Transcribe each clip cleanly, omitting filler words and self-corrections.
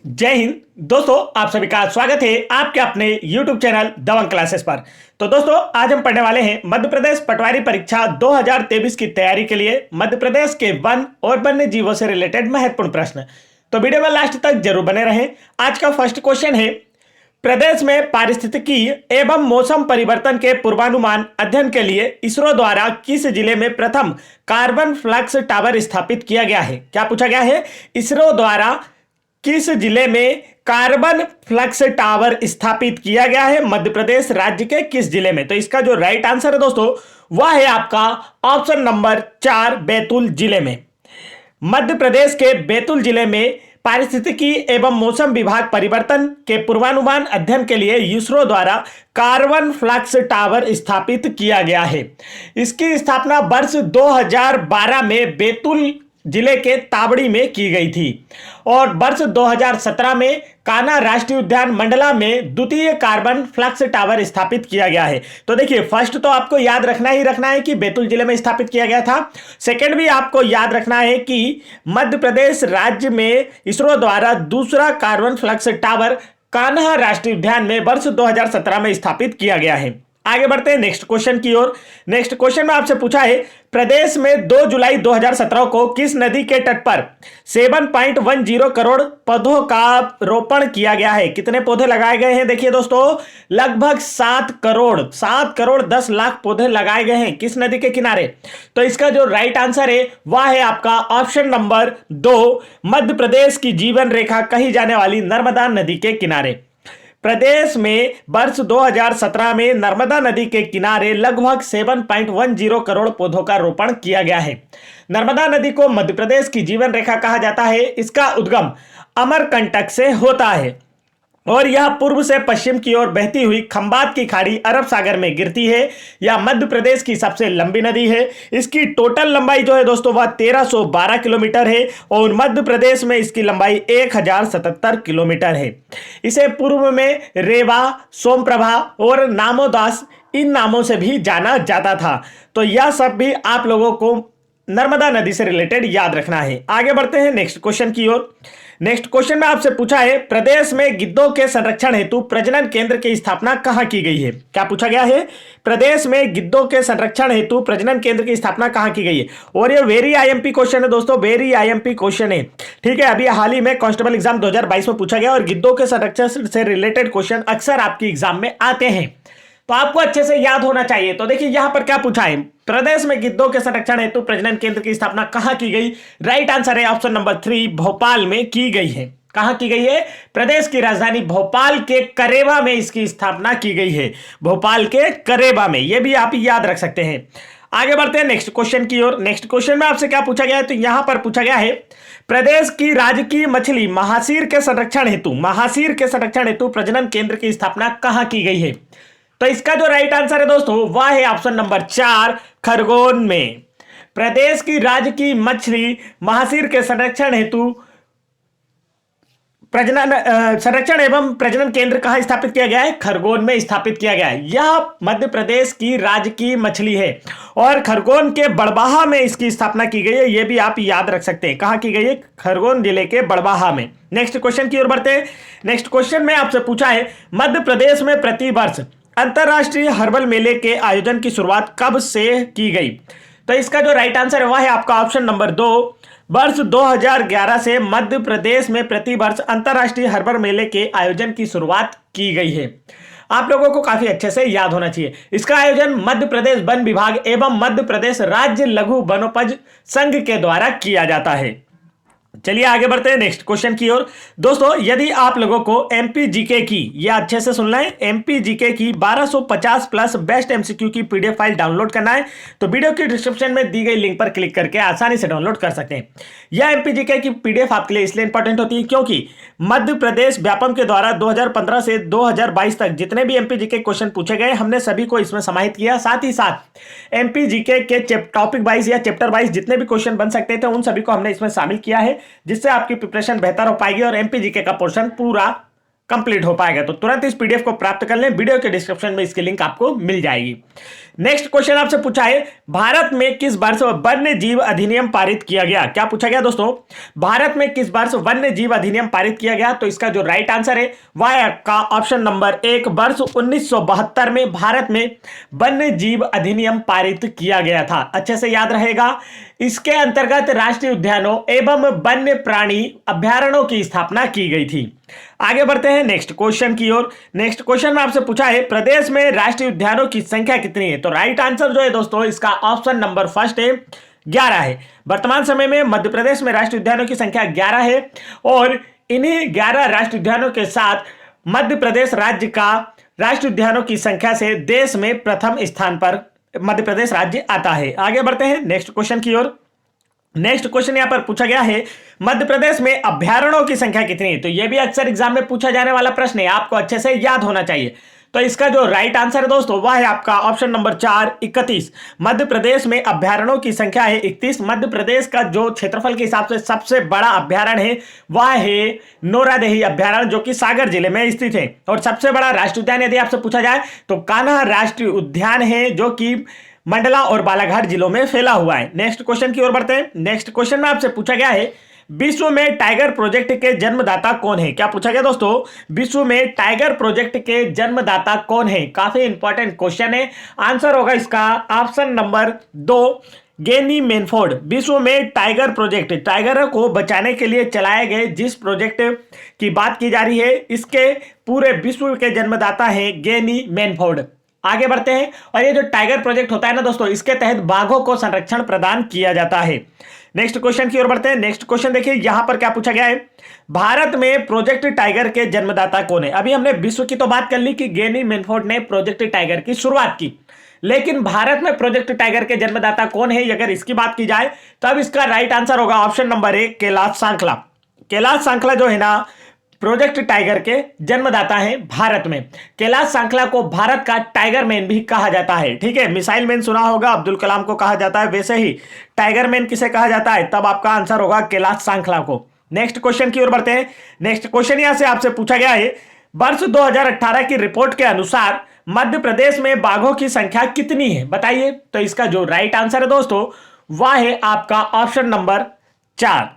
जय हिंद दोस्तों, आप सभी का स्वागत है आपके अपने YouTube चैनल दबंग क्लासेस पर। तो दोस्तों, आज हम पढ़ने वाले हैं मध्य प्रदेश पटवारी परीक्षा 2023 की तैयारी के लिए मध्य प्रदेश के वन और वन्य जीवों से रिलेटेड महत्वपूर्ण प्रश्न। तो वीडियो में लास्ट तक जरूर बने रहें। आज का फर्स्ट क्वेश्चन है, प्रदेश में पारिस्थितिकी एवं मौसम परिवर्तन के पूर्वानुमान अध्ययन के लिए इसरो द्वारा किस जिले में प्रथम कार्बन फ्लक्स टावर स्थापित किया गया है? क्या पूछा गया है? इसरो द्वारा किस जिले में कार्बन फ्लक्स टावर स्थापित किया गया है? मध्य प्रदेश राज्य के किस जिले में? तो इसका जो राइट आंसर है दोस्तों, वह है आपका ऑप्शन नंबर 4, बैतूल जिले में। मध्य प्रदेश के बैतूल जिले में पारिस्थितिकी एवं मौसम विभाग परिवर्तन के पूर्वानुमान अध्ययन के लिए इसरो द्वारा कार्बन फ्लक्स टावर स्थापित किया गया है। इसकी स्थापना वर्ष 2012 में बैतूल जिले के ताबड़ी में की गई थी और वर्ष 2017 में कान्हा राष्ट्रीय उद्यान मंडला में द्वितीय कार्बन फ्लक्स टावर स्थापित किया गया है। तो देखिए, फर्स्ट तो आपको याद रखना ही रखना है कि बैतूल जिले में स्थापित किया गया था। सेकंड भी आपको याद रखना है कि मध्य प्रदेश राज्य में इसरो द्वारा दूसरा कार्बन फ्लक्स टावर कान्हा राष्ट्रीय उद्यान में वर्ष 2017 में स्थापित किया गया है। आगे बढ़ते हैं नेक्स्ट क्वेश्चन की ओर। नेक्स्ट क्वेश्चन में आपसे पूछा है, प्रदेश में 2 जुलाई 2017 को किस नदी के तट पर 7.10 करोड़ पौधों का रोपण किया गया है? कितने पौधे लगाए गए हैं? देखिए दोस्तों, लगभग 7 करोड़ 10 लाख पौधे लगाए गए हैं। किस नदी के किनारे? तो इसका जो राइट आंसर है वह है आपका ऑप्शन नंबर 2, मध्य प्रदेश की जीवन रेखा कही जाने वाली नर्मदा नदी के किनारे। प्रदेश में वर्ष 2017 में नर्मदा नदी के किनारे लगभग 7.10 करोड़ पौधों का रोपण किया गया है। नर्मदा नदी को मध्य प्रदेश की जीवन रेखा कहा जाता है। इसका उद्गम अमरकंटक से होता है और यह पूर्व से पश्चिम की ओर बहती हुई खंबात की खाड़ी अरब सागर में गिरती है। यह मध्य प्रदेश की सबसे लंबी नदी है। इसकी टोटल लंबाई जो है दोस्तों वह 1312 किलोमीटर है और मध्य प्रदेश में इसकी लंबाई 1077 किलोमीटर है। इसे पूर्व में रेवा, सोमप्रभा और नामोदास इन नामों से भी जाना जाता था। तो यह सब भी आप लोगों को नर्मदा नदी से रिलेटेड याद रखना है। आगे बढ़ते हैं नेक्स्ट क्वेश्चन की ओर। नेक्स्ट क्वेश्चन में आपसे पूछा है, प्रदेश में गिद्धों के संरक्षण हेतु प्रजनन केंद्र की स्थापना कहां की गई है? क्या पूछा गया है? प्रदेश में गिद्धों के संरक्षण हेतु प्रजनन केंद्र की स्थापना कहां की गई है? और ये वेरी आईएमपी क्वेश्चन है दोस्तों, वेरी आईएमपी क्वेश्चन है। ठीक है, अभी हाल ही में कांस्टेबल एग्जाम 2022 में पूछा गया और गिद्धों के संरक्षण से रिलेटेड क्वेश्चन अक्सर आपकी एग्जाम में आते हैं, तो आपको अच्छे से याद होना चाहिए। तो देखिए यहां पर क्या पूछा है, प्रदेश में गिद्धों के संरक्षण हेतु प्रजनन केंद्र की स्थापना कहां की गई? राइट आंसर है ऑप्शन नंबर 3, भोपाल में की गई है। कहां की गई है? प्रदेश की राजधानी भोपाल के करेवा में इसकी स्थापना की गई है। भोपाल के करेवा में, यह भी आप याद रख सकते हैं। आगे बढ़ते हैं नेक्स्ट क्वेश्चन की ओर। नेक्स्ट क्वेश्चन में आपसे क्या पूछा गया है? तो यहां पर पूछा गया है, प्रदेश की राजकीय मछली महासीर के संरक्षण हेतु प्रजनन केंद्र की स्थापना कहां की गई है? तो इसका जो राइट आंसर है दोस्तों वह है ऑप्शन नंबर 4, खरगोन में। प्रदेश की राजकीय मछली महासीर के संरक्षण हेतु संरक्षण एवं प्रजनन केंद्र कहां स्थापित किया गया है? खरगोन में स्थापित किया गया है। यह मध्य प्रदेश की राजकीय मछली है और खरगोन के बड़बाहा में इसकी स्थापना की गई है। यह भी आप याद रख सकते हैं। कहां की गई है? खरगोन जिले के बड़बाहा में। नेक्स्ट क्वेश्चन की ओर बढ़ते हैं। नेक्स्ट क्वेश्चन में आपसे पूछा है, मध्य प्रदेश में प्रतिवर्ष अंतरराष्ट्रीय हर्बल मेले के आयोजन की शुरुआत कब से की गई? तो इसका जो राइट आंसर है वह है आपका ऑप्शन नंबर 2, वर्ष 2011 से मध्य प्रदेश में प्रतिवर्ष अंतरराष्ट्रीय हर्बल मेले के आयोजन की शुरुआत की गई है। आप लोगों को काफी अच्छे से याद होना चाहिए। इसका आयोजन मध्य प्रदेश वन विभाग एवं मध्य प्रदेश राज्य लघु वनोपज संघ के द्वारा किया जाता है। चलिए आगे बढ़ते हैं नेक्स्ट क्वेश्चन की ओर। दोस्तों, यदि आप लोगों को एमपी जीके की, या अच्छे से सुनना है, एमपी जीके की 1250 प्लस बेस्ट एमसीक्यू की पीडीएफ फाइल डाउनलोड करना है तो वीडियो की डिस्क्रिप्शन में दी गई लिंक पर क्लिक करके आसानी से डाउनलोड कर सकते हैं। यह एमपी जीके की पीडीएफ आपके लिए इसलिए इंपॉर्टेंट होती है क्योंकि मध्य प्रदेश व्यापम के द्वारा 2015 से 2022 तक जितने भी एमपी जीके क्वेश्चन पूछे गए हमने सभी को इसमें समाहित किया। साथ ही साथ एमपी जीके के टॉपिक वाइज या चैप्टर वाइज जितने भी क्वेश्चन बन सकते थे उन सभी को हमने इसमें शामिल किया है, जिससे आपकी प्रिपरेशन बेहतर हो पाएगी और एमपी जीके का पोर्शन पूरा कंप्लीट हो पाएगा। तो तुरंत इस पीडीएफ को प्राप्त कर लें, वीडियो के डिस्क्रिप्शन में इसकी लिंक आपको मिल जाएगी। नेक्स्ट क्वेश्चन आपसे पूछा है, भारत में किस वर्ष वन्य जीव अधिनियम पारित किया गया? क्या पूछा गया दोस्तों? भारत में किस वर्ष वन्य जीव अधिनियम पारित किया गया? तो इसका जो राइट आंसर है वह है आपका ऑप्शन नंबर 1, वर्ष 1972 में भारत में वन्य जीव अधिनियम पारित किया गया था। अच्छे से याद रहेगा। इसके अंतर्गत राष्ट्रीय उद्यानों एवं वन्य प्राणी अभ्यारण्यों की स्थापना की गई थी। आगे बढ़ते हैं नेक्स्ट क्वेश्चन की ओर। नेक्स्ट क्वेश्चन में आपसे पूछा है, प्रदेश में राष्ट्रीय उद्यानों की संख्या कितनी है? तो राइट आंसर जो है दोस्तों इसका ऑप्शन नंबर फर्स्ट है, 11 है। वर्तमान समय में मध्य प्रदेश में राष्ट्रीय उद्यानों की संख्या 11 है और इन्हीं 11 राष्ट्रीय उद्यानों के साथ मध्य प्रदेश राज्य का राष्ट्रीय उद्यानों की संख्या से देश में प्रथम स्थान पर मध्य प्रदेश राज्य आता है। आगे बढ़ते हैं नेक्स्ट क्वेश्चन की ओर। नेक्स्ट क्वेश्चन यहां पर पूछा गया है, मध्य प्रदेश में अभ्यारण्यों की संख्या कितनी है? तो यह भी अक्सर एग्जाम में पूछा जाने वाला प्रश्न है, आपको अच्छे से याद होना चाहिए। तो इसका जो राइट आंसर है दोस्तों वह है आपका ऑप्शन नंबर 4, 31। मध्य प्रदेश में अभ्यारण्यों की संख्या है 31। मध्य प्रदेश का जो क्षेत्रफल के हिसाब से सबसे बड़ा अभ्यारण्य है वह है नोरादेही अभ्यारण्य, जो कि सागर जिले में स्थित है। और सबसे बड़ा राष्ट्रीय उद्यान यदि आपसे पूछा जाए तो कान्हा राष्ट्रीय उद्यान है, जो कि मंडला और बालाघाट जिलों में फैला हुआ है। नेक्स्ट क्वेश्चन की ओर बढ़ते हैं। नेक्स्ट क्वेश्चन में आपसे पूछा गया है, विश्व में टाइगर प्रोजेक्ट के जन्मदाता कौन है? क्या पूछा गया दोस्तों? विश्व में टाइगर प्रोजेक्ट के जन्मदाता कौन है? काफी इंपॉर्टेंट क्वेश्चन है। आंसर होगा इसका ऑप्शन नंबर 2, गेनी मेनफोर्ड। विश्व में टाइगर प्रोजेक्ट, टाइगर को बचाने के लिए चलाए गए जिस प्रोजेक्ट की बात की जा रही है, इसके पूरे विश्व के जन्मदाता है गेनी मेनफोर्ड। आगे बढ़ते हैं। और ये जो टाइगर प्रोजेक्ट होता है ना दोस्तों, इसके तहत बाघों को संरक्षण प्रदान किया जाता है। नेक्स्ट क्वेश्चन की ओर बढ़ते हैं। नेक्स्ट क्वेश्चन देखिए, यहां पर क्या पूछा गया है, भारत में प्रोजेक्ट टाइगर के जन्मदाता कौन है? अभी हमने विश्व की तो बात कर ली कि गेनी मेनफोर्ड ने प्रोजेक्ट टाइगर की शुरुआत की, लेकिन भारत में प्रोजेक्ट टाइगर के जन्मदाता कौन है अगर इसकी बात की जाए तब इसका राइट आंसर होगा ऑप्शन नंबर 1, कैलाश सांखला। कैलाश सांखला जो है ना प्रोजेक्ट टाइगर के जन्मदाता हैं भारत में। कैलाश सांखला को भारत का टाइगर मैन भी कहा जाता है। ठीक है, मिसाइल मैन सुना होगा, अब्दुल कलाम को कहा जाता है, वैसे ही टाइगर मैन किसे कहा जाता है? तब आपका आंसर होगा कैलाश सांखला को। नेक्स्ट क्वेश्चन की ओर बढ़ते हैं। नेक्स्ट क्वेश्चन यहां से आपसे पूछा गया है, वर्ष 2018 की रिपोर्ट के अनुसार मध्य प्रदेश में बाघों की संख्या कितनी है? बताइए। तो इसका जो राइट आंसर है दोस्तों वह है आपका ऑप्शन नंबर 4।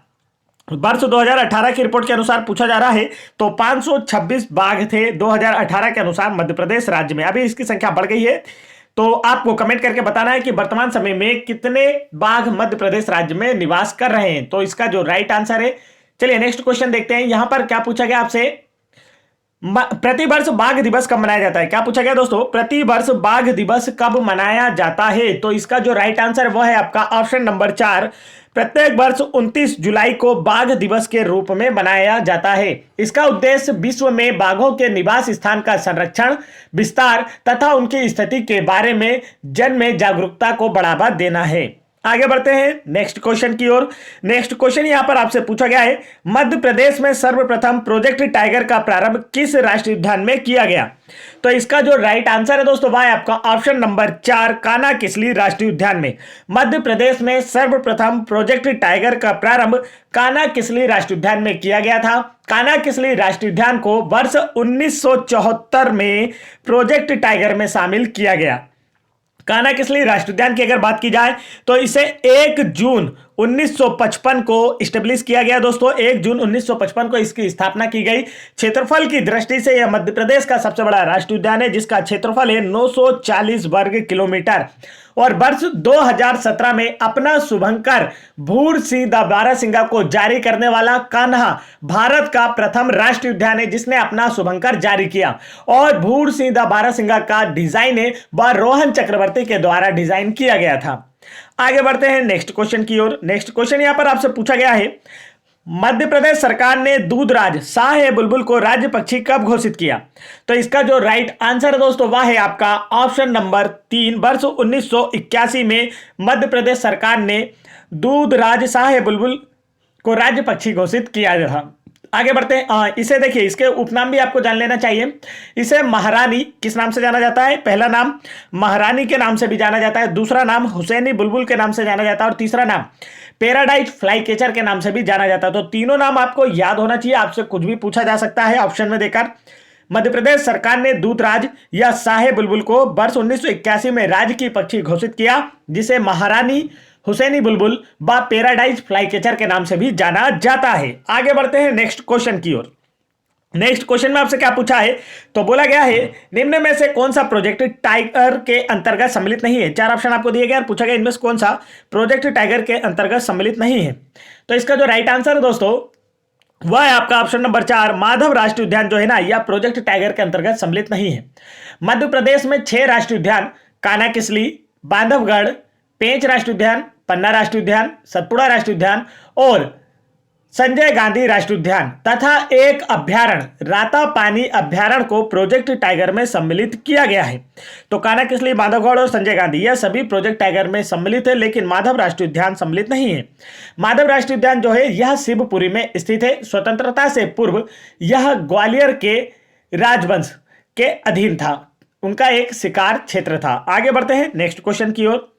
वर्ष 2018 की रिपोर्ट के अनुसार पूछा जा रहा है तो 526 बाघ थे 2018 के अनुसार मध्य प्रदेश राज्य में। अभी इसकी संख्या बढ़ गई है, तो आपको कमेंट करके बताना है कि वर्तमान समय में कितने बाघ मध्य प्रदेश राज्य में निवास कर रहे हैं। तो इसका जो राइट आंसर है, चलिए नेक्स्ट क्वेश्चन देखते हैं। यहां पर क्या पूछा गया आपसे, प्रतिवर्ष बाघ दिवस कब मनाया जाता है? क्या पूछा गया दोस्तों? प्रतिवर्ष बाघ दिवस कब मनाया जाता है? तो इसका जो राइट आंसर वह है आपका ऑप्शन नंबर 4, प्रत्येक वर्ष 29 जुलाई को बाघ दिवस के रूप में मनाया जाता है। इसका उद्देश्य विश्व में बाघों के निवास स्थान का संरक्षण, विस्तार तथा उनकी स्थिति के बारे में जन में जागरूकता को बढ़ावा देना है। आगे बढ़ते हैं नेक्स्ट क्वेश्चन की ओर। नेक्स्ट क्वेश्चन यहां पर आपसे पूछा गया है, मध्य प्रदेश में सर्वप्रथम प्रोजेक्ट टाइगर का प्रारंभ किस राष्ट्रीय उद्यान में किया गया? तो इसका जो राइट आंसर है दोस्तों वह है आपका ऑप्शन नंबर 4, कान्हा किसली राष्ट्रीय उद्यान में। मध्य प्रदेश में सर्वप्रथम प्रोजेक्ट टाइगर का प्रारंभ कान्हा किसली राष्ट्रीय उद्यान में किया गया था। कान्हा किसली राष्ट्रीय उद्यान को वर्ष 1974 में प्रोजेक्ट टाइगर में शामिल किया गया। कान्हा किसली राष्ट्रीय उद्यान की अगर बात की जाए तो इसे 1 जून 1955 को इस्टेब्लिश किया गया दोस्तों। 1 जून 1955 को इसकी स्थापना की गई। क्षेत्रफल की दृष्टि से यह मध्य प्रदेश का सबसे बड़ा राष्ट्रीय उद्यान है, जिसका क्षेत्रफल है 940 वर्ग किलोमीटर। और वर्ष 2017 में अपना शुभंकर भूर सिंह द बारासिंगा को जारी करने वाला कान्हा भारत का प्रथम राष्ट्रीय उद्यान है जिसने अपना शुभंकर जारी किया। और भूर सिंह द बारासिंगा का डिजाइन है वह रोहन चक्रवर्ती के द्वारा डिजाइन किया गया था। आगे बढ़ते हैं नेक्स्ट क्वेश्चन की ओर। नेक्स्ट क्वेश्चन यहां पर आपसे पूछा गया है, मध्य प्रदेश सरकार ने दूधराज शाह बुलबुल को राज्य पक्षी कब घोषित किया? तो इसका जो राइट आंसर है दोस्तों वह है आपका ऑप्शन नंबर 3, वर्ष 1981 में मध्य प्रदेश सरकार ने दूधराज शाह बुलबुल को राज्य पक्षी घोषित किया था। आगे बढ़ते हैं। इसे देखिए, इसके उपनाम भी आपको जान लेना चाहिए। इसे महारानी किस नाम से जाना जाता है? पहला नाम महारानी के नाम से भी जाना जाता है, दूसरा नाम हुसैनी बुलबुल के नाम से जाना जाता है और तीसरा नाम पैराडाइज फ्लाई कैचर के नाम से भी जाना जाता है। तो तीनों नाम आपको याद होना चाहिए, आपसे कुछ भी पूछा जा सकता है ऑप्शन में देकर। मध्य प्रदेश सरकार ने दूतराज या शाहे बुलबुल को वर्ष 1981 में राज्य की पक्षी घोषित किया, जिसे महारानी हुसैनी बुलबुल व पैराडाइज फ्लाई कैचर के नाम से भी जाना जाता है। आगे बढ़ते हैं नेक्स्ट क्वेश्चन की ओर। नेक्स्ट क्वेश्चन में आपसे क्या पूछा है? तो बोला गया है निम्न में से कौन सा प्रोजेक्ट टाइगर के अंतर्गत सम्मिलित नहीं है? चार ऑप्शन आपको दिए गए और पूछा गया इनमें से कौन सा प्रोजेक्ट टाइगर के अंतर्गत सम्मिलित नहीं है। तो इसका जो राइट आंसर है दोस्तों वह है आपका ऑप्शन नंबर 4, माधव राष्ट्रीय उद्यान जो है ना, यह प्रोजेक्ट टाइगर के अंतर्गत सम्मिलित नहीं है। मध्य प्रदेश में 6 राष्ट्रीय उद्यान कान्हा किसली, बांधवगढ़, पेंच राष्ट्रीय उद्यान, पन्ना राष्ट्रीय उद्यान, सतपुड़ा राष्ट्रीय उद्यान और संजय गांधी राष्ट्रीय उद्यान तथा एक अभ्यारण्य रातापानी अभ्यारण्य को प्रोजेक्ट टाइगर में सम्मिलित किया गया है। तो कान्हा किसली, बांधवगढ़ और संजय गांधी यह सभी प्रोजेक्ट टाइगर में सम्मिलित है, लेकिन माधव राष्ट्रीय उद्यान सम्मिलित नहीं है। माधव राष्ट्रीय उद्यान जो है यह शिवपुरी में स्थित है। स्वतंत्रता से पूर्व यह ग्वालियर के राजवंश के अधीन था, उनका एक शिकार क्षेत्र था। आगे बढ़ते हैं नेक्स्ट क्वेश्चन की ओर।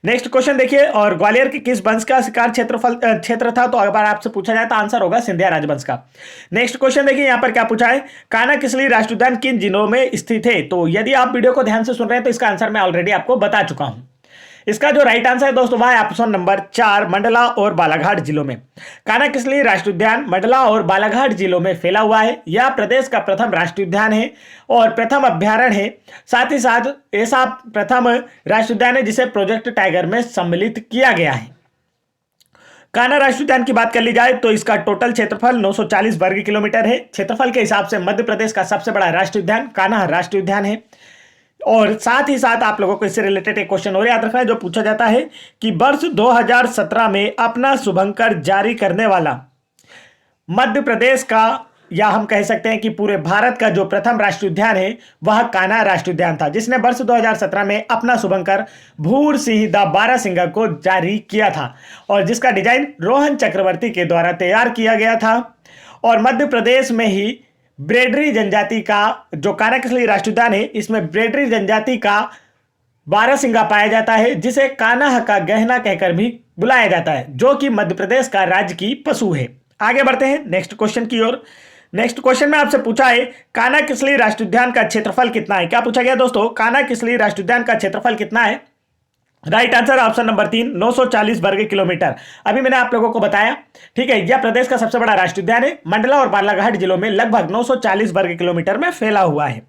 नेक्स्ट क्वेश्चन देखिए, और ग्वालियर के किस वंश का शिकार क्षेत्र था? तो अगर आपसे पूछा जाए तो आंसर होगा सिंधिया राजवंश का। नेक्स्ट क्वेश्चन देखिए, यहां पर क्या पूछा है, कान्हा किसली राष्ट्रीय उद्यान किन जिलों में स्थित है? तो यदि आप वीडियो को ध्यान से सुन रहे हैं तो इसका आंसर मैं ऑलरेडी आपको बता चुका हूं। इसका जो राइट आंसर है दोस्तों वह है ऑप्शन नंबर 4, मंडला और बालाघाट जिलों में। कान्हा किसली राष्ट्रीय उद्यान मंडला और बालाघाट जिलों में फैला हुआ है। यह प्रदेश का प्रथम राष्ट्रीय उद्यान है और प्रथम अभ्यारण्य है। साथ ही साथ ऐसा प्रथम राष्ट्रीय उद्यान है जिसे प्रोजेक्ट टाइगर में सम्मिलित किया गया है। कान्हा राष्ट्रीय उद्यान की बात कर ली जाए तो इसका टोटल क्षेत्रफल 940 वर्ग किलोमीटर है। क्षेत्रफल के हिसाब से मध्य प्रदेश का सबसे बड़ा राष्ट्रीय उद्यान कान्हा राष्ट्रीय उद्यान है। और साथ ही साथ आप लोगों को इससे रिलेटेड एक क्वेश्चन और याद रखना है जो पूछा जाता है कि वर्ष 2017 में अपना शुभंकर जारी करने वाला मध्य प्रदेश का, या हम कह सकते हैं कि पूरे भारत का जो प्रथम राष्ट्रीय उद्यान है वह कान्हा राष्ट्रीय उद्यान था, जिसने वर्ष 2017 में अपना शुभंकर भूर सिंह द बारहसिंगा को जारी किया था और जिसका डिजाइन रोहन चक्रवर्ती के द्वारा तैयार किया गया था। और मध्य प्रदेश में ही ब्रेडरी जनजाति का जो कान्हा किसली राष्ट्रीय उद्यान है, इसमें ब्रेडरी जनजाति का बारहसिंगा पाया जाता है, जिसे कान्हा का गहना कहकर भी बुलाया जाता है, जो कि मध्य प्रदेश का राज्य की पशु है। आगे बढ़ते हैं नेक्स्ट क्वेश्चन की ओर। नेक्स्ट क्वेश्चन में आपसे पूछा है कान्हा किसली राष्ट्रीय उद्यान का क्षेत्रफल कितना है? क्या पूछा गया दोस्तों, कान्हा किसली राष्ट्रीय उद्यान का क्षेत्रफल कितना है? राइट आंसर ऑप्शन नंबर 3, 940 वर्ग किलोमीटर। अभी मैंने आप लोगों को बताया, ठीक है, यह प्रदेश का सबसे बड़ा राष्ट्रीय उद्यान है। मंडला और बालाघाट जिलों में लगभग 940 वर्ग किलोमीटर में फैला हुआ है।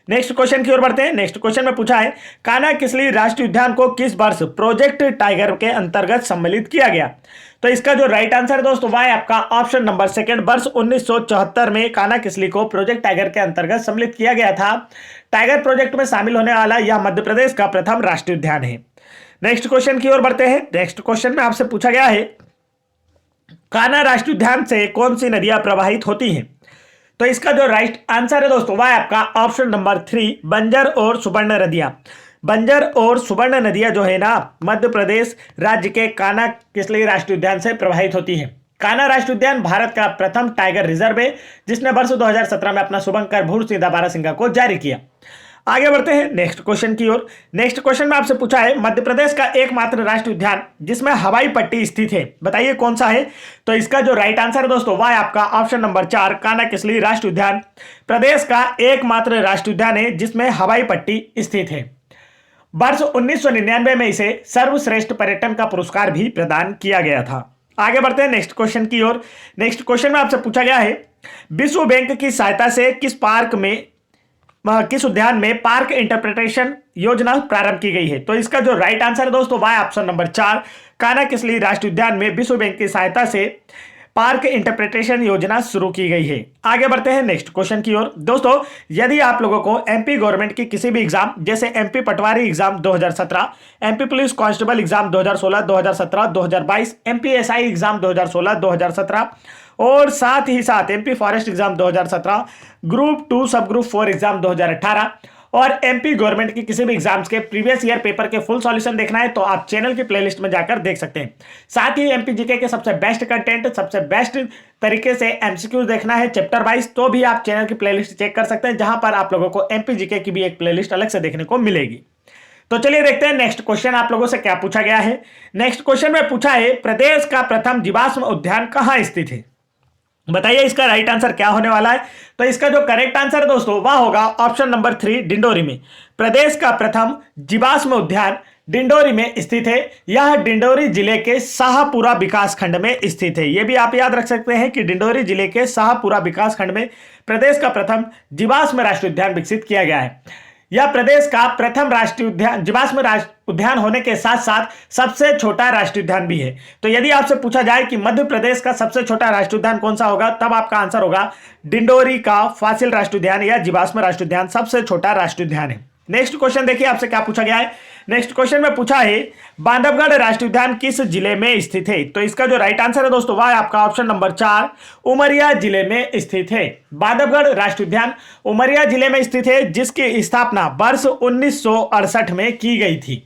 नेक्स्ट क्वेश्चन की ओर बढ़ते हैं। नेक्स्ट क्वेश्चन में पूछा है कान्हा किसली राष्ट्रीय उद्यान को किस वर्ष प्रोजेक्ट टाइगर के अंतर्गत सम्मिलित किया गया? तो इसका जो राइट आंसर है दोस्तों वह है आपका ऑप्शन नंबर 2, वर्ष 1974 में कान्हा किसली को प्रोजेक्ट टाइगर के अंतर्गत सम्मिलित किया गया था। टाइगर प्रोजेक्ट में शामिल होने वाला यह मध्य प्रदेश का प्रथम राष्ट्रीय उद्यान है। नेक्स्ट क्वेश्चन की ओर बढ़ते हैं। नेक्स्ट क्वेश्चन में आपसे पूछा गया है कान्हा राष्ट्रीय उद्यान से कौन सी नदियां प्रवाहित होती हैं? तो इसका जो राइट आंसर है दोस्तों वह है आपका ऑप्शन नंबर 3, बंजर और सुवर्ण नदियां। बंजर और सुवर्ण नदियां जो है ना मध्य प्रदेश राज्य के कान्हा किसली राष्ट्रीय उद्यान से प्रवाहित होती हैं। कान्हा राष्ट्रीय उद्यान भारत का प्रथम टाइगर रिजर्व है, जिसने वर्ष 2017 में अपना शुभंकर भूर सिंह द बारहसिंगा को जारी किया। आगे बढ़ते हैं नेक्स्ट क्वेश्चन की ओर। नेक्स्ट क्वेश्चन में आपसे पूछा है मध्य प्रदेश का एकमात्र राष्ट्रीय उद्यान जिसमें हवाई पट्टी स्थित है, बताइए कौन सा है? तो इसका जो राइट आंसर है दोस्तों वह है आपका ऑप्शन नंबर 4, कान्हा किसली राष्ट्रीय उद्यान प्रदेश का एकमात्र राष्ट्रीय उद्यान है जिसमें हवाई पट्टी स्थित है। वर्ष 1999 में इसे सर्वश्रेष्ठ पर्यटन का पुरस्कार भी प्रदान किया गया था। आगे बढ़ते हैं नेक्स्ट क्वेश्चन की ओर। नेक्स्ट क्वेश्चन में आपसे पूछा गया है विश्व बैंक की सहायता से किस उद्यान में पार्क इंटरप्रिटेशन योजना प्रारंभ की गई है? तो इसका जो राइट आंसर है दोस्तों वह है ऑप्शन नंबर 4, कान्हा किसली राष्ट्रीय उद्यान में विश्व बैंक की सहायता से पार्क इंटरप्रिटेशन योजना शुरू की गई है। आगे बढ़ते हैं नेक्स्ट क्वेश्चन की ओर। दोस्तों यदि आप लोगों को एमपी गवर्नमेंट की किसी भी एग्जाम जैसे MP patwari exam 2017, MP police constable exam 2016, 2017, 2022, MP SI exam 2016, 2017 और साथ ही साथ एमपी फॉरेस्ट एग्जाम 2017, ग्रुप 2 सब ग्रुप 4 एग्जाम 2018 और एमपी गवर्नमेंट की किसी भी एग्जाम्स के प्रीवियस ईयर पेपर के फुल सॉल्यूशन देखना है तो आप चैनल की प्लेलिस्ट में जाकर देख सकते हैं। साथ ही एमपी जीके के सबसे बेस्ट कंटेंट, सबसे बेस्ट तरीके से एमसीक्यूज देखना है चैप्टर वाइज, तो भी आप चैनल की प्लेलिस्ट चेक कर सकते हैं, जहां पर आप लोगों को एमपी जीके की भी एक प्लेलिस्ट अलग से देखने को मिलेगी। तो चलिए देखते हैं नेक्स्ट क्वेश्चन आप लोगों से क्या पूछा गया है। नेक्स्ट क्वेश्चन में पूछा है, प्रदेश का प्रथम जीवाश्म उद्यान कहां स्थित है? बताइए इसका राइट आंसर क्या होने वाला है। तो इसका जो करेक्ट आंसर है दोस्तों वह होगा ऑप्शन नंबर 3, डिंडोरी में। प्रदेश का प्रथम जीवाश्म उद्यान डिंडोरी में स्थित है। यह डिंडोरी जिले के शाहपुरा विकास खंड में स्थित है। यह भी आप याद रख सकते हैं कि डिंडोरी जिले के शाहपुरा विकास खंड में प्रदेश का प्रथम जीवाश्म राष्ट्रीय उद्यान विकसित किया गया है। यह प्रदेश का प्रथम राष्ट्रीय उद्यान, जीवाश्म उद्यान होने के साथ साथ सबसे छोटा राष्ट्रीय उद्यान भी है। तो यदि आपसे पूछा जाए कि मध्य प्रदेश का सबसे छोटा राष्ट्रीय उद्यान कौन सा होगा, तब आपका आंसर होगा डिंडोरी का फासिल राष्ट्रीय उद्यान या जीवाश्म राष्ट्रीय उद्यान सबसे छोटा राष्ट्रीय उद्यान है। नेक्स्ट क्वेश्चन देखिए आपसे क्या पूछा गया है। नेक्स्ट क्वेश्चन में पूछा है, बांधवगढ़ राष्ट्रीय उद्यान किस जिले में स्थित है? तो इसका जो राइट आंसर है दोस्तों वह आपका ऑप्शन नंबर 4, उमरिया जिले में स्थित है। बांधवगढ़ राष्ट्रीय उद्यान उमरिया जिले में स्थित है, जिसकी स्थापना वर्ष 1968 में की गई थी।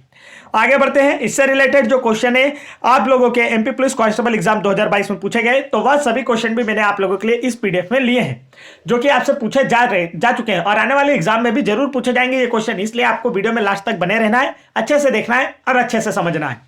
आगे बढ़ते हैं, इससे रिलेटेड जो क्वेश्चन है आप लोगों के एमपी पुलिस कांस्टेबल एग्जाम 2022 में पूछे गए, तो वह सभी क्वेश्चन भी मैंने आप लोगों के लिए इस पीडीएफ में लिए हैं, जो कि आपसे पूछे जा चुके हैं और आने वाले एग्जाम में भी जरूर पूछे जाएंगे ये क्वेश्चन। इसलिए आपको वीडियो में लास्ट तक बने रहना है, अच्छे से देखना है और अच्छे से समझना है।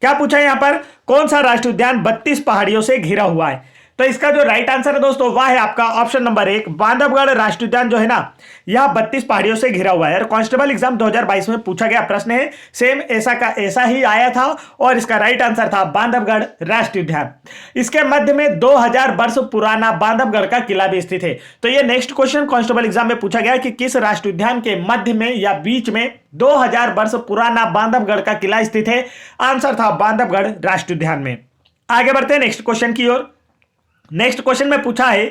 क्या पूछा है यहां पर, कौन सा राष्ट्रीय उद्यान 32 पहाड़ियों से घिरा हुआ है? तो इसका जो राइट आंसर है दोस्तों वह है आपका ऑप्शन नंबर 1, बांधवगढ़ राष्ट्रीय उद्यान जो है ना यह 32 पहाड़ियों से घिरा हुआ है। और कांस्टेबल एग्जाम 2022 में पूछा गया प्रश्न है, सेम ऐसा का ऐसा ही आया था और इसका राइट आंसर था बांधवगढ़ राष्ट्रीय उद्यान। इसके मध्य में 2000 वर्ष पुराना बांधवगढ़ का किला भी स्थित है। तो ये नेक्स्ट क्वेश्चन कांस्टेबल एग्जाम में पूछा गया कि किस राष्ट्रीय उद्यान के मध्य में या बीच में 2000 वर्ष पुराना बांधवगढ़ का किला स्थित है? आंसर था बांधवगढ़ राष्ट्रीय उद्यान में। आगे बढ़ते हैं नेक्स्ट क्वेश्चन की ओर। नेक्स्ट क्वेश्चन में पूछा है,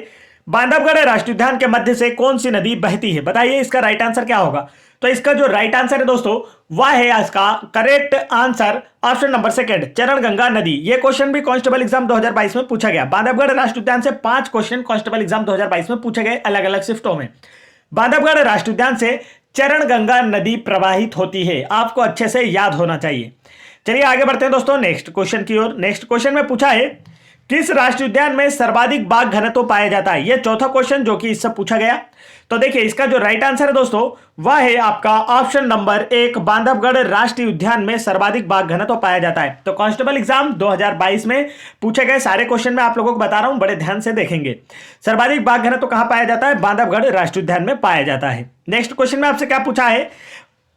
बांधवगढ़ राष्ट्रीय उद्यान के मध्य से कौन सी नदी बहती है? बताइए इसका राइट आंसर क्या होगा। तो इसका जो राइट आंसर है दोस्तों वह है इसका करेक्ट आंसर ऑप्शन नंबर 2, चरणगंगा नदी। यह क्वेश्चन भी कांस्टेबल एग्जाम 2022 में पूछा गया। बांधवगढ़ राष्ट्रीय उद्यान से 5 क्वेश्चन कांस्टेबल एग्जाम 2022 में पूछे गए अलग अलग शिफ्टों में। बांधवगढ़ राष्ट्रीय उद्यान से चरणगंगा नदी प्रवाहित होती है, आपको अच्छे से याद होना चाहिए। चलिए आगे बढ़ते हैं दोस्तों नेक्स्ट क्वेश्चन की ओर। नेक्स्ट क्वेश्चन में पूछा है, किस राष्ट्रीय उद्यान में सर्वाधिक बाघ घनत्व पाया जाता है? यह चौथा क्वेश्चन जो कि इससे पूछा गया। तो देखिए इसका जो राइट आंसर है दोस्तों वह है आपका ऑप्शन नंबर 1, बांधवगढ़ राष्ट्रीय उद्यान में सर्वाधिक बाघ घनत्व पाया जाता है। तो कांस्टेबल एग्जाम 2022 में पूछे गए सारे क्वेश्चन में आप लोगों को बता रहा हूं, बड़े ध्यान से देखेंगे। सर्वाधिक बाघ घनत्व कहां पाया जाता है? बांधवगढ़ राष्ट्रीय उद्यान में पाया जाता है। नेक्स्ट क्वेश्चन में आपसे क्या पूछा है,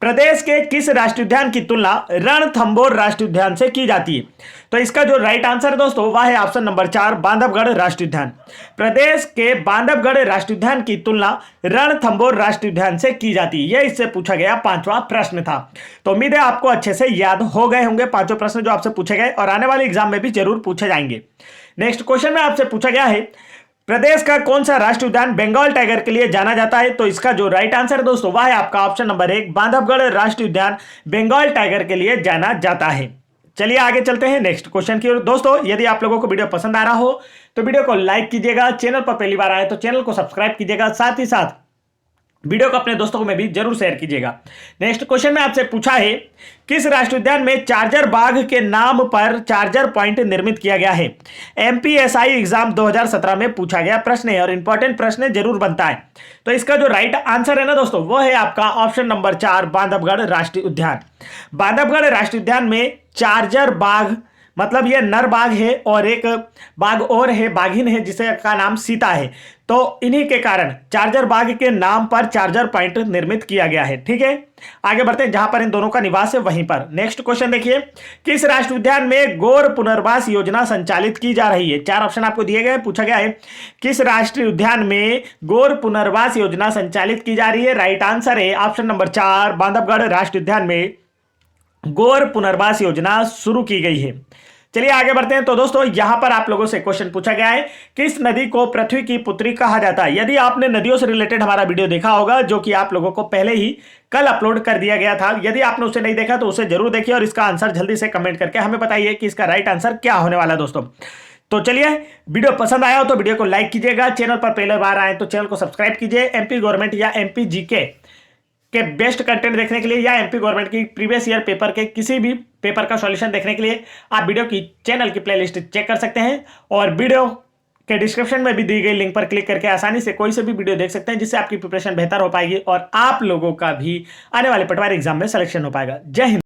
प्रदेश के किस राष्ट्रीय उद्यान की तुलना रणथंभौर राष्ट्रीय उद्यान से की जाती है? तो इसका जो राइट आंसर है दोस्तों वह है ऑप्शन नंबर 4, बांधवगढ़ राष्ट्रीय उद्यान। प्रदेश के बांधवगढ़ राष्ट्रीय उद्यान की तुलना रणथंभौर राष्ट्रीय उद्यान से की जाती है। यह इससे पूछा गया 5वां प्रश्न था। तो उम्मीद है आपको अच्छे से याद हो गए होंगे 5 प्रश्न जो आपसे पूछे गए और आने वाले एग्जाम में भी जरूर पूछे जाएंगे। नेक्स्ट क्वेश्चन में आपसे पूछा गया है, प्रदेश का कौन सा राष्ट्रीय उद्यान बंगाल टाइगर के लिए जाना जाता है? तो इसका जो राइट आंसर है दोस्तों वह है आपका ऑप्शन नंबर 1, बांधवगढ़ राष्ट्रीय उद्यान बंगाल टाइगर के लिए जाना जाता है। चलिए आगे चलते हैं नेक्स्ट क्वेश्चन की ओर। दोस्तों यदि आप लोगों को वीडियो पसंद आ रहा हो तो वीडियो को लाइक कीजिएगा, चैनल पर पहली बार आए तो चैनल को सब्सक्राइब कीजिएगा, साथ ही साथ वीडियो को अपने दोस्तों में भी जरूर शेयर कीजिएगा। नेक्स्ट क्वेश्चन में आपसे पूछा है, किस राष्ट्रीय उद्यान में चार्जर बाघ के नाम पर चार्जर पॉइंट निर्मित किया गया है? एमपीएसआई एग्जाम 2017 में पूछा गया प्रश्न है और इंपॉर्टेंट प्रश्न जरूर बनता है। तो इसका जो राइट आंसर है ना दोस्तों वो है आपका ऑप्शन नंबर 4, बांधवगढ़ राष्ट्रीय उद्यान। बांधवगढ़ राष्ट्रीय उद्यान में चार्जर बाघ मतलब ये नर बाघ है और एक बाघ और है, बाघिन है जिसे का नाम सीता है। तो इन्हीं के कारण चार्जर बाघ के नाम पर चार्जर पॉइंट निर्मित किया गया है। ठीक है, आगे बढ़ते हैं, जहां पर इन दोनों का निवास है वहीं पर। नेक्स्ट क्वेश्चन देखिए, किस राष्ट्रीय उद्यान में गौर पुनर्वास योजना संचालित की जा रही है? 4 ऑप्शन आपको दिए गए, पूछा गया है किस राष्ट्रीय उद्यान में गौर पुनर्वास योजना संचालित की जा रही है? राइट आंसर है ऑप्शन नंबर 4, बांधवगढ़ राष्ट्रीय उद्यान में गौर पुनर्वास योजना शुरू की गई है। चलिए आगे बढ़ते हैं। तो दोस्तों यहां पर आप लोगों से क्वेश्चन पूछा गया है, किस नदी को पृथ्वी की पुत्री कहा जाता है? यदि आपने नदियों से रिलेटेड हमारा वीडियो देखा होगा जो कि आप लोगों को पहले ही कल अपलोड कर दिया गया था, यदि आपने उसे नहीं देखा तो उसे जरूर देखिए और इसका आंसर जल्दी से कमेंट करके हमें बताइए कि इसका राइट आंसर क्या होने वाला है दोस्तों। तो चलिए, वीडियो पसंद आया हो तो वीडियो को लाइक कीजिएगा, चैनल पर पहले बार आए तो चैनल को सब्सक्राइब कीजिए। एमपी गवर्नमेंट या एमपी जीके के बेस्ट कंटेंट देखने के लिए या एमपी गवर्नमेंट की प्रीवियस ईयर पेपर के किसी भी पेपर का सॉल्यूशन देखने के लिए आप वीडियो की चैनल की प्लेलिस्ट चेक कर सकते हैं और वीडियो के डिस्क्रिप्शन में भी दी गई लिंक पर क्लिक करके आसानी से कोई से भी वीडियो देख सकते हैं, जिससे आपकी प्रिपरेशन बेहतर हो पाएगी और आप लोगों का भी आने वाले पटवारी एग्जाम में सिलेक्शन हो पाएगा। जय हिंद।